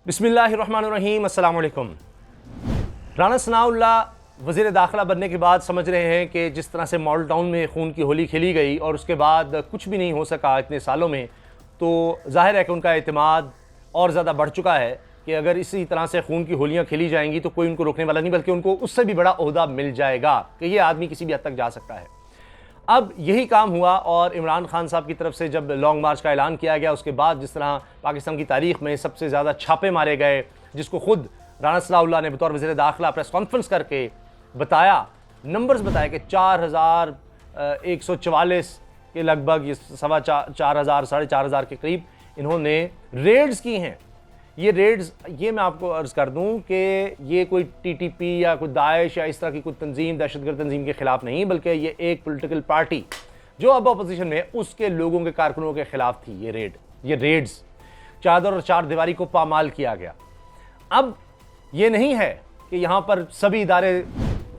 बिस्मिल्लाहिर्रहमानिर्रहीम, अस्सलाम वालेकुम। राना सनाउल्लाह वज़ीर दाखिला बनने के बाद समझ रहे हैं कि जिस तरह से मॉडल टाउन में खून की होली खेली गई और उसके बाद कुछ भी नहीं हो सका इतने सालों में, तो ज़ाहिर है कि उनका एतमाद और ज़्यादा बढ़ चुका है कि अगर इसी तरह से खून की होलियाँ खेली जाएंगी तो कोई उनको रोकने वाला नहीं, बल्कि उनको उससे भी बड़ा ओहदा मिल जाएगा कि ये आदमी किसी भी हद तक जा सकता है। अब यही काम हुआ और इमरान खान साहब की तरफ से जब लॉन्ग मार्च का ऐलान किया गया, उसके बाद जिस तरह पाकिस्तान की तारीख में सबसे ज़्यादा छापे मारे गए, जिसको खुद राना सनाउल्लाह ने बतौर वज़ीर दाखिला प्रेस कॉन्फ्रेंस करके बताया, नंबर्स बताए कि 4144 के लगभग, ये 4,500 साढ़े 4,000 के करीब इन्होंने रेड्स की हैं। ये रेड्स, ये मैं आपको अर्ज़ कर दूं कि ये कोई टीटीपी या कोई दाइश या इस तरह की कोई तंजीम, दहशतगर्द तंजीम के ख़िलाफ़ नहीं, बल्कि ये एक पॉलिटिकल पार्टी जो अब अपोजिशन में है उसके लोगों के कारकुनों के ख़िलाफ़ थी। ये रेड्स चादर और चार दीवारी को पामाल किया गया। अब ये नहीं है कि यहाँ पर सभी इदारे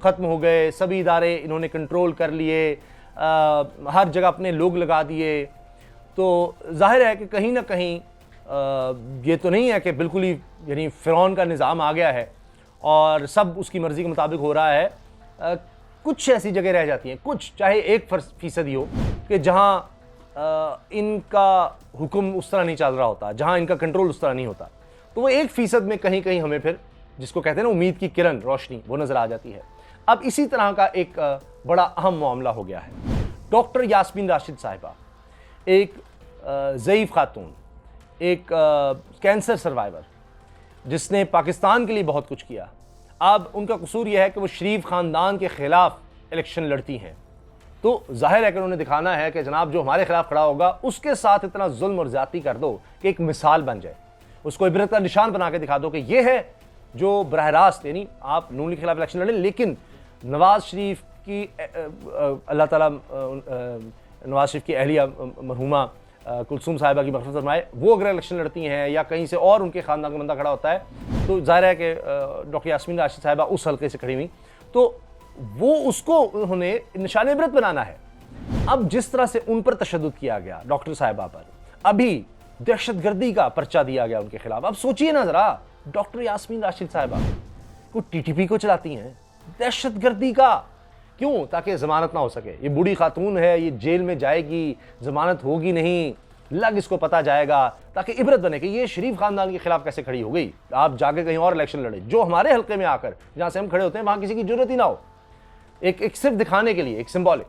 ख़त्म हो गए, सभी इदारे इन्होंने कंट्रोल कर लिए, हर जगह अपने लोग लगा दिए। तो जाहिर है कि कहीं ना कहीं ये तो नहीं है कि बिल्कुल ही यानी फ़िरौन का निज़ाम आ गया है और सब उसकी मर्ज़ी के मुताबिक हो रहा है। कुछ ऐसी जगह रह जाती हैं, कुछ चाहे 1% ही हो, कि जहाँ इनका हुक्म उस तरह नहीं चल रहा होता, जहाँ इनका कंट्रोल उस तरह नहीं होता, तो वो 1% में कहीं कहीं हमें फिर, जिसको कहते हैं ना उम्मीद की किरण, रोशनी, वो नज़र आ जाती है। अब इसी तरह का एक बड़ा अहम मामला हो गया है। डॉक्टर यास्मीन राशिद साहिबा, एक ज़ईफ़ खातून, एक कैंसर सर्वाइवर जिसने पाकिस्तान के लिए बहुत कुछ किया, अब उनका कसूर यह है कि वो शरीफ ख़ानदान के ख़िलाफ़ इलेक्शन लड़ती हैं। तो जाहिर है कि उन्होंने दिखाना है कि जनाब जो हमारे खिलाफ खड़ा होगा उसके साथ इतना जुल्म और ज़्यादती कर दो कि एक मिसाल बन जाए, उसको इबरत का निशान बना के दिखा दो कि ये है जो बरह रास्त, यानी आप नून के खिलाफ इलेक्शन लड़ें, लेकिन नवाज़ शरीफ की अल्लाह ताला नवाज़ शरीफ की अहलिया मरहूमा कुलसूम साहिबा की मग़फ़िरत फरमाए, वो अगर इलेक्शन लड़ती हैं या कहीं से और उनके ख़ानदान का बंदा खड़ा होता है, तो ज़ाहिर है कि डॉक्टर यास्मीन राशिद साहिबा उस हल्के से खड़ी हुई, तो वो उसको उन्होंने निशान इबरत बनाना है। अब जिस तरह से उन पर तशद्दुद किया गया, डॉक्टर साहिबा पर अभी दहशतगर्दी का पर्चा दिया गया उनके खिलाफ, अब सोचिए ना ज़रा, डॉक्टर यास्मीन राशिद साहिबा को टीटीपी को चलाती हैं, दहशतगर्दी का क्यों? ताकि ज़मानत ना हो सके। ये बूढ़ी खातून है, ये जेल में जाएगी, ज़मानत होगी नहीं, लग इसको पता जाएगा, ताकि इबरत बने कि ये शरीफ ख़ानदान के खिलाफ कैसे खड़ी हो गई। आप जाके कहीं और इलेक्शन लड़े, जो हमारे हल्के में आकर जहाँ से हम खड़े होते हैं वहाँ किसी की जरूरत ही ना हो, एक सिर्फ दिखाने के लिए, एक सिंबॉलिक।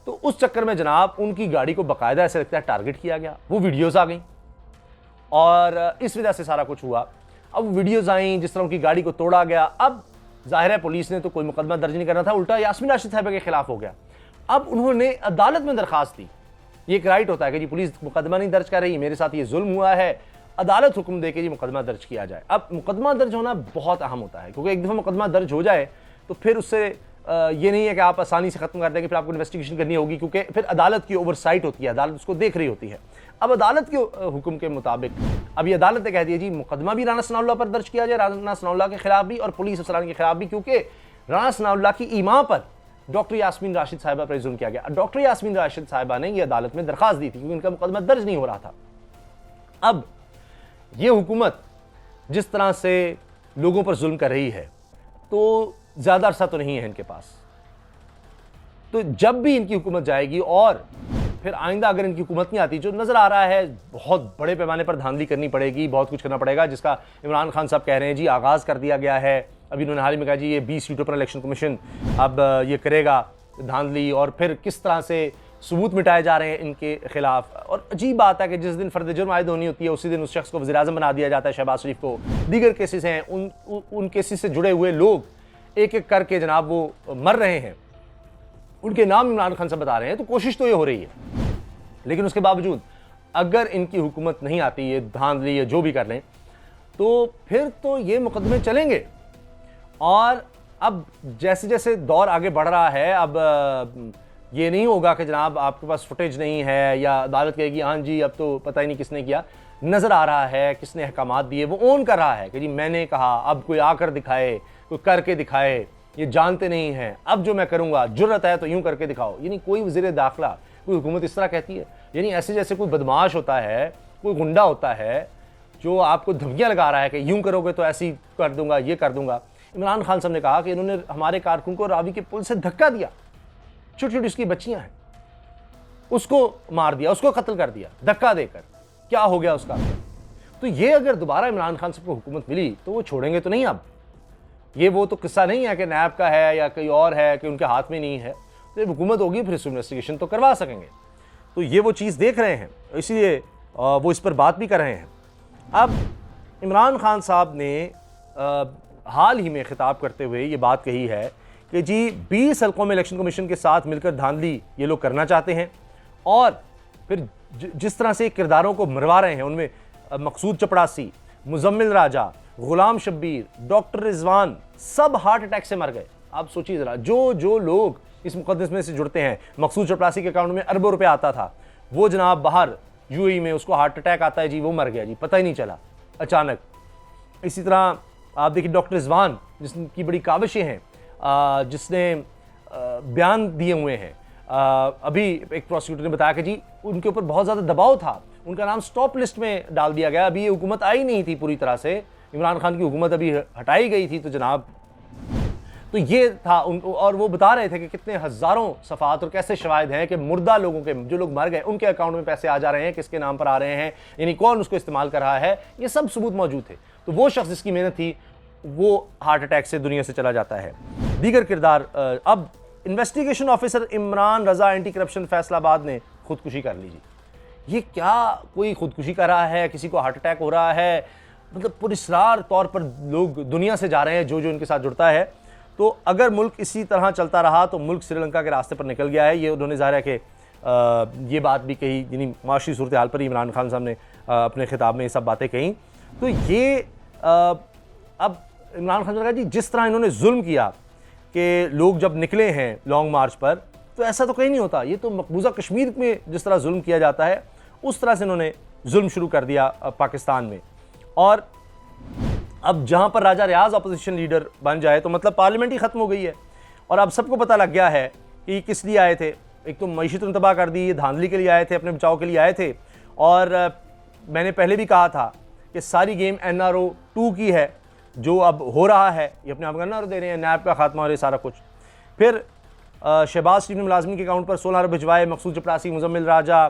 तो उस चक्कर में जनाब उनकी गाड़ी को बाकायदा ऐसे लगता है टारगेट किया गया, वो वीडियोज़ आ गई और इस वजह से सारा कुछ हुआ। अब वीडियोज़ आई जिस तरह उनकी गाड़ी को तोड़ा गया। अब जाहिर है पुलिस ने तो कोई मुकदमा दर्ज नहीं करना था, उल्टा यास्मीन राशिद साहिबा के खिलाफ हो गया। अब उन्होंने अदालत में दरखास्त दी, ये एक राइट होता है कि जी पुलिस मुकदमा नहीं दर्ज कर रही, मेरे साथ ये जुल्म हुआ है, अदालत हुक्म दे के जी मुकदमा दर्ज किया जाए। अब मुकदमा दर्ज होना बहुत अहम होता है, क्योंकि एक दफ़ा मुकदमा दर्ज हो जाए तो फिर उससे ये नहीं है कि आप आसानी से ख़त्म कर देंगे, फिर आपको इन्वेस्टिगेशन करनी होगी, क्योंकि फिर अदालत की ओवरसाइट होती है, अदालत उसको देख रही होती है। अब अदालत के हुक्म के मुताबिक अब ये अदालत ने कह दिया जी मुकदमा भी राना सनाउल्लाह पर दर्ज किया जाए, राना सनाउल्लाह के खिलाफ भी और पुलिस अफसरान के खिलाफ भी, क्योंकि राना सनाउल्लाह की ईमा पर डॉक्टर यास्मीन राशिद साहिबा पर जुल्म किया गया। डॉक्टर यास्मीन राशिद साहिबा ने यह अदालत में दरखास्त दी थी क्योंकि उनका मुकदमा दर्ज नहीं हो रहा था। अब ये हुकूमत जिस तरह से लोगों पर जुल्म कर रही है, तो ज़्यादा अरसा तो नहीं है इनके पास। तो जब भी इनकी हुकूमत जाएगी और फिर आइंदा अगर इनकी हुकूमत नहीं आती, जो नज़र आ रहा है बहुत बड़े पैमाने पर धांधली करनी पड़ेगी, बहुत कुछ करना पड़ेगा, जिसका इमरान खान साहब कह रहे हैं जी आगाज़ कर दिया गया है। अभी उन्होंने हाल ही में कहा जी ये 20 सीटों पर इलेक्शन कमीशन अब ये करेगा धांधली, और फिर किस तरह से सबूत मिटाए जा रहे हैं इनके खिलाफ। और अजीब बात है कि जिस दिन फर्द जुर्म आयद होनी होती है उसी दिन उस शख्स को वज़ीर-ए-आज़म बना दिया जाता है, शहबाज शरीफ को। दीगर केसेस हैं, उन केसेस से जुड़े हुए लोग एक एक करके जनाब वो मर रहे हैं, उनके नाम इमरान खान साहब बता रहे हैं। तो कोशिश तो ये हो रही है, लेकिन उसके बावजूद अगर इनकी हुकूमत नहीं आती, ये धांधली या जो भी कर लें, तो फिर तो ये मुकदमे चलेंगे। और अब जैसे जैसे दौर आगे बढ़ रहा है, अब ये नहीं होगा कि जनाब आपके पास फुटेज नहीं है या अदालत कहेगी हाँ जी अब तो पता ही नहीं किसने किया। नज़र आ रहा है किसने अहकामात दिए, वो ओन कर रहा है कि जी मैंने कहा, अब कोई आकर दिखाए, कोई करके दिखाए, ये जानते नहीं हैं, अब जो मैं करूँगा जुर्रत है तो यूँ करके दिखाओ। यानी कोई वज़ीर दाखिला, कोई हुकूमत इस तरह कहती है, यानी ऐसे जैसे कोई बदमाश होता है, कोई गुंडा होता है, जो आपको धमकियां लगा रहा है कि यूं करोगे तो ऐसी कर दूंगा, ये कर दूंगा। इमरान खान साहब ने कहा कि इन्होंने हमारे कारकुन को रावी के पुल से धक्का दिया, छोटी छोटी उसकी बच्चियां हैं, उसको मार दिया, उसको कत्ल कर दिया धक्का देकर। क्या हो गया उसका? तो ये अगर दोबारा इमरान खान साहब को हुकूमत मिली तो वो छोड़ेंगे तो नहीं। अब ये वो तो किस्सा नहीं है कि नैब का है या कोई और है कि उनके हाथ में नहीं है। तो हुकूमत होगी फिर इन्वेस्टिगेशन तो करवा सकेंगे। तो ये वो चीज़ देख रहे हैं, इसलिए वो इस पर बात भी कर रहे हैं। अब इमरान खान साहब ने हाल ही में खिताब करते हुए ये बात कही है कि जी 20 हल्कों में इलेक्शन कमीशन के साथ मिलकर धांधली ये लोग करना चाहते हैं, और फिर जिस तरह से किरदारों को मरवा रहे हैं, उनमें मकसूद चपड़ासी, मुजम्मिल राजा, गुलाम शब्बीर, डॉक्टर रिजवान, सब हार्ट अटैक से मर गए। आप सोचिए ज़रा, जो लोग इस मुकदमे में से जुड़ते हैं, मकसूद चपड़ासी के अकाउंट में अरबों रुपए आता था, वो जनाब बाहर यूएई में उसको हार्ट अटैक आता है जी, वो मर गया जी, पता ही नहीं चला अचानक। इसी तरह आप देखिए डॉक्टर रिजवान, जिसकी बड़ी काविशें हैं, जिसने बयान दिए हुए हैं, अभी एक प्रोसिक्यूटर ने बताया कि जी उनके ऊपर बहुत ज़्यादा दबाव था, उनका नाम स्टॉप लिस्ट में डाल दिया गया। अभी ये हुकूमत आई नहीं थी पूरी तरह से, इमरान खान की हुकूमत अभी हटाई गई थी, तो जनाब तो ये था उनको। और वो बता रहे थे कि कितने हज़ारों सफ़ात और कैसे शवाहिद हैं कि मुर्दा लोगों के, जो लोग मर गए, उनके अकाउंट में पैसे आ जा रहे हैं, किसके नाम पर आ रहे हैं, यानी कौन उसको इस्तेमाल कर रहा है, ये सब सबूत मौजूद थे। तो वो शख्स जिसकी मेहनत थी वो हार्ट अटैक से दुनिया से चला जाता है। दीगर किरदार, अब इन्वेस्टिगेशन ऑफिसर इमरान रजा एंटी करप्शन फैसलाबाद ने खुदकुशी कर ली। ये क्या कोई खुदकुशी कर रहा है, किसी को हार्ट अटैक हो रहा है, मतलब पुरस्रार तौर पर लोग दुनिया से जा रहे हैं जो इनके साथ जुड़ता है। तो अगर मुल्क इसी तरह चलता रहा तो मुल्क श्रीलंका के रास्ते पर निकल गया है। ये उन्होंने ज़ाहिर है कि ये बात भी कही, यानी माशी सूरत हाल पर ही इमरान खान साहब ने अपने खिताब में ये सब बातें कहीं। तो ये अब इमरान खान ने कहा जी जिस तरह इन्होंने जुल्म किया कि लोग जब निकले हैं लॉन्ग मार्च पर, तो ऐसा तो कहीं नहीं होता, ये तो मकबूजा कश्मीर में जिस तरह जुल्म किया जाता है उस तरह से इन्होंने जुल्म शुरू कर दिया पाकिस्तान में। और अब जहां पर राजा रियाज अपोजिशन लीडर बन जाए तो मतलब पार्लियामेंट ही खत्म हो गई है। और अब सबको पता लग गया है कि किस लिए आए थे। एक तो मईशत तबाह कर दी, धांधली के लिए आए थे, अपने बचाव के लिए आए थे। और मैंने पहले भी कहा था कि सारी गेम NRO 2 की है, जो अब हो रहा है, ये अपने आप NRO दे रहे हैं, नैब का खात्मा और ये सारा कुछ। फिर शहबाज शरीफ ने मुलाजमिन के अकाउंट पर 16 अरब भिजवाए, मकसूद चपरासी, मुजम्मिल राजा,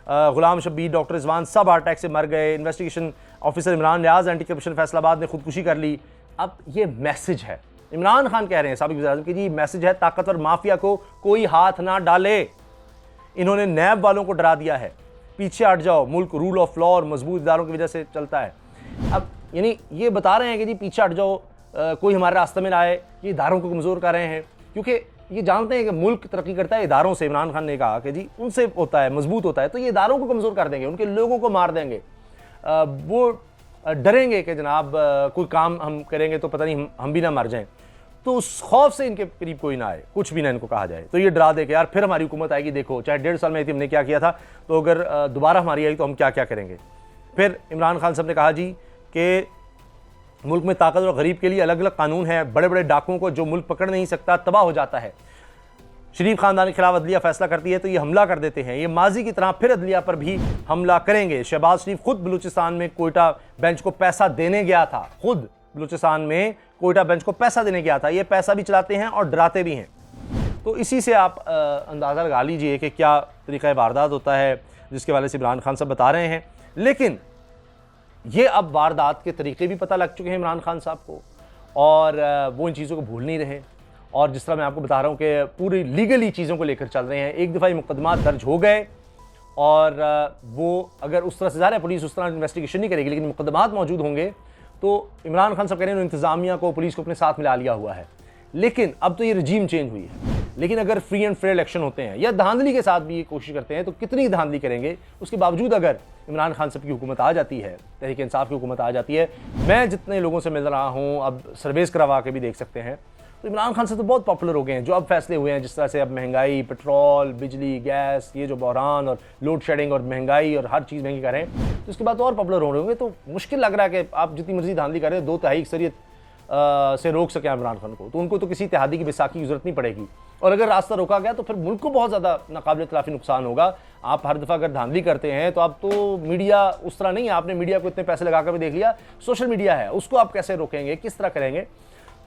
गुलाम शब्बीर, डॉक्टर रिजवान सब हार्ट अटैक से मर गए। Investigation officer Imran Riaz anti corruption Faisalabad ने खुदकुशी कर ली। अब ये मैसेज है, इमरान खान कह रहे हैं साबिक वज़ीर-ए-आज़म कि जी मैसेज है ताकतवर माफिया को कोई हाथ ना डाले। इन्होंने नैब वालों को डरा दिया है, पीछे हट जाओ, मुल्क रूल ऑफ लॉ और मजबूत इदारों की वजह से चलता है। अब यानी ये बता रहे हैं कि जी पीछे हट जाओ, कोई हमारे रास्ते में ना आए, ये इदारों को कमज़ोर कर रहे हैं, क्योंकि ये जानते हैं कि मुल्क तरक्की करता है इदारों से। इमरान खान ने कहा कि जी उनसे होता है, मजबूत होता है, तो ये इदारों को कमज़ोर कर देंगे, उनके लोगों को मार देंगे। वो डरेंगे कि जनाब कोई काम हम करेंगे तो पता नहीं हम भी ना मर जाएं, तो उस खौफ से इनके करीब कोई ना आए, कुछ भी ना इनको कहा जाए। तो ये डरा दे कि यार फिर हमारी हुकूमत आएगी, देखो चाहे 1.5 साल में आई थी हमने क्या किया था, तो अगर दोबारा हमारी आई तो हम क्या क्या करेंगे। फिर इमरान खान साहब ने कहा जी कि मुल्क में ताकत और गरीब के लिए अलग अलग कानून है, बड़े बड़े डाकुओं को जो मुल्क पकड़ नहीं सकता तबाह हो जाता है। शरीफ खानदान के खिलाफ अदलिया फैसला करती है तो ये हमला कर देते हैं, ये माजी की तरह फिर अदलिया पर भी हमला करेंगे। शहबाज शरीफ खुद बलूचिस्तान में कोयटा बेंच को पैसा देने गया था, खुद बलूचिस्तान में कोयटा बेंच को पैसा देने गया था। ये पैसा भी चलाते हैं और डराते भी हैं। तो इसी से आप अंदाज़ा लगा लीजिए कि क्या तरीक़ा वारदात होता है जिसके वाले से इमरान खान साहब बता रहे हैं। लेकिन ये अब वारदात के तरीक़े भी पता लग चुके हैं इमरान खान साहब को, और वो इन चीज़ों को भूल नहीं रहे। और जिस तरह मैं आपको बता रहा हूँ कि पूरी लीगली चीज़ों को लेकर चल रहे हैं। एक दफ़ा ये मुकदमा दर्ज हो गए और वो अगर उस तरह से जा रहा है, पुलिस उस तरह इन्वेस्टिगेशन नहीं करेगी, लेकिन मुकदमात मौजूद होंगे। तो इमरान खान साहब कह रहे हैं इंतज़ामिया को, पुलिस को अपने साथ मिला लिया हुआ है। लेकिन अब तो ये रजीम चेंज हुई है। लेकिन अगर फ्री एंड फेयर इलेक्शन होते हैं या धांधली के साथ भी ये कोशिश करते हैं, तो कितनी धांधली करेंगे। उसके बावजूद अगर इमरान खान साहब की हुकूमत आ जाती है, तहरीक इंसाफ की हुकूमत आ जाती है, मैं जितने लोगों से मिल रहा हूँ, अब सर्वेस करवा के भी देख सकते हैं, तो इमरान खान से तो बहुत पॉपुलर हो गए हैं। जो अब फैसले हुए हैं, जिस तरह से अब महंगाई, पेट्रोल, बिजली, गैस, ये जो बहरान और लोड शेडिंग और महंगाई और हर चीज़ महंगी करें, तो उसके बाद तो और पॉपुलर हो रहे होंगे। तो मुश्किल लग रहा है कि आप जितनी मर्जी धांधली करें, 2/3 अक्सरियत से रोक सके इमरान खान को, तो उनको तो किसी इत्तेहादी की बैसाखी की जरूरत नहीं पड़ेगी। और अगर रास्ता रोका गया तो फिर मुल्क को बहुत ज़्यादा नाकाबिल तलाफी नुकसान होगा। आप हर दफ़ा अगर धांधली करते हैं तो अब तो मीडिया उस तरह नहीं है, आपने मीडिया को इतने पैसे लगा कर भी देख लिया, सोशल मीडिया है, उसको आप कैसे रोकेंगे, किस तरह करेंगे।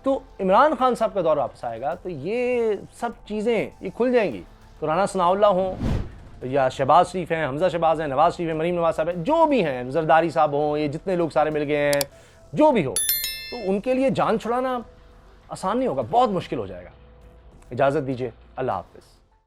तो इमरान खान साहब का दौर वापस आएगा तो ये सब चीज़ें ये खुल जाएंगी। तो राना सनाउल्लाह हों या शहबाज शरीफ हैं, हमजा शहबाज हैं, नवाज शरीफ हैं, मरीम नवाज साहब हैं, जो भी हैं, जरदारी साहब हों, ये जितने लोग सारे मिल गए हैं, जो भी हो, तो उनके लिए जान छुड़ाना आसान नहीं होगा, बहुत मुश्किल हो जाएगा। इजाज़त दीजिए, अल्लाह हाफ़िज़।